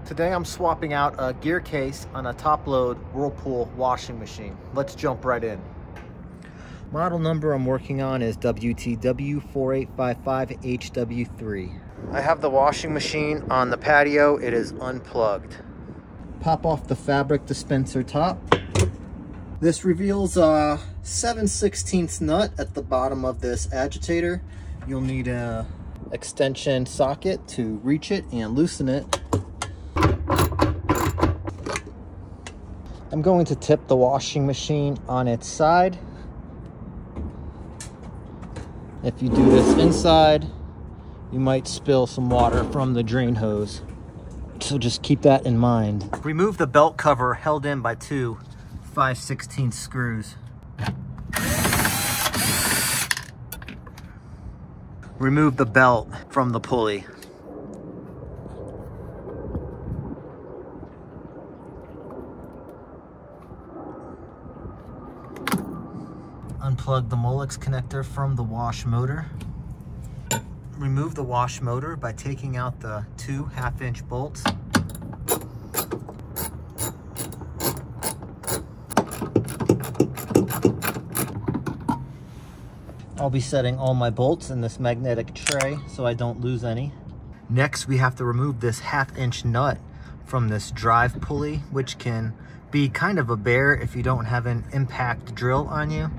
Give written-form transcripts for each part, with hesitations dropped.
Today I'm swapping out a gear case on a top-load Whirlpool washing machine. Let's jump right in. Model number I'm working on is WTW4855HW3. I have the washing machine on the patio. It is unplugged. Pop off the fabric dispenser top. This reveals a 7/16 nut at the bottom of this agitator. You'll need a extension socket to reach it and loosen it. I'm going to tip the washing machine on its side. If you do this inside, you might spill some water from the drain hose. So just keep that in mind. Remove the belt cover held in by two 5/16 screws. Remove the belt from the pulley. Unplug the Molex connector from the wash motor. Remove the wash motor by taking out the two 1/2-inch bolts. I'll be setting all my bolts in this magnetic tray so I don't lose any. Next, we have to remove this 1/2-inch nut from this drive pulley, which can be kind of a bear if you don't have an impact drill on you.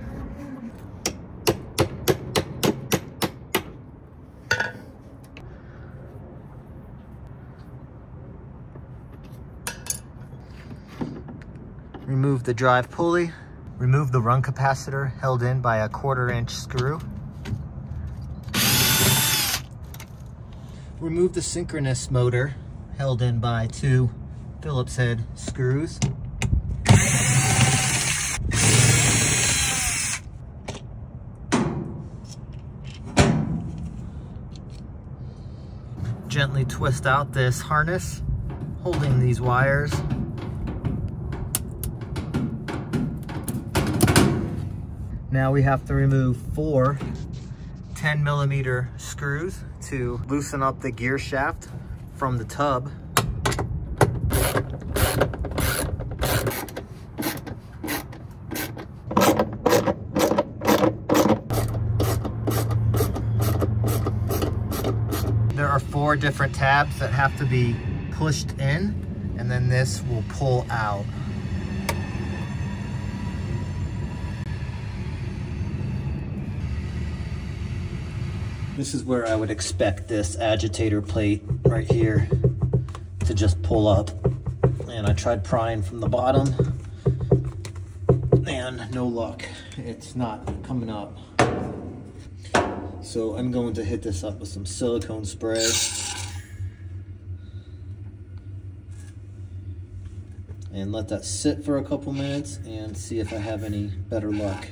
Remove the drive pulley. Remove the run capacitor held in by a 1/4-inch screw. Remove the synchronous motor held in by two Phillips head screws. Gently twist out this harness holding these wires. Now we have to remove four 10mm screws to loosen up the gear shaft from the tub. There are four different tabs that have to be pushed in, and then this will pull out. This is where I would expect this agitator plate right here to just pull up. And I tried prying from the bottom and no luck. It's not coming up. So I'm going to hit this up with some silicone spray. And let that sit for a couple minutes and see if I have any better luck.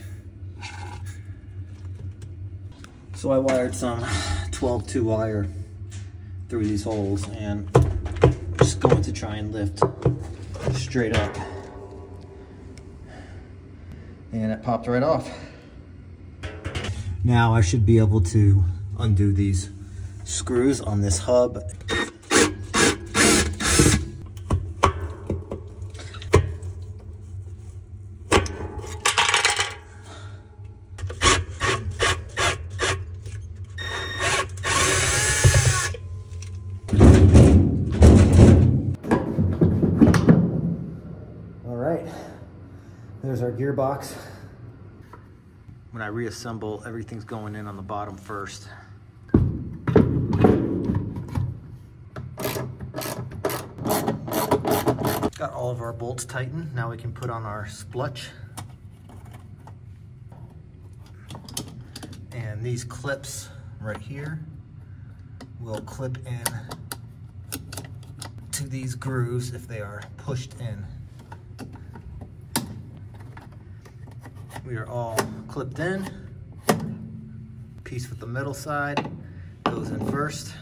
So I wired some 12-2 wire through these holes, and I'm just going to try and lift straight up. And it popped right off. Now I should be able to undo these screws on this hub. There's our gearbox. When I reassemble, everything's going in on the bottom first. Got all of our bolts tightened. Now we can put on our splutch. And these clips right here will clip in to these grooves if they are pushed in. We are all clipped in. Piece with the middle side goes in first.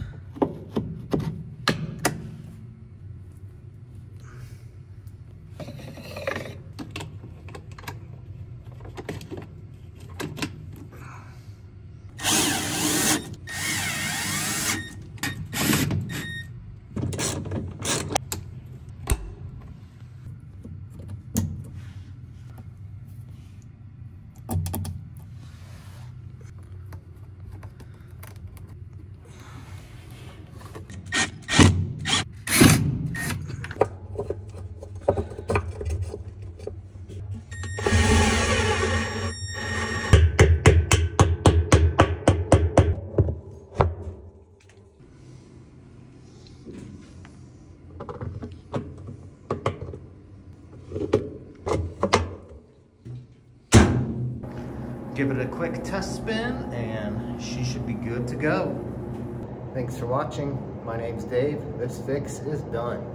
give it a quick test spin, and she should be good to go. Thanks for watching. My name's Dave. This fix is done.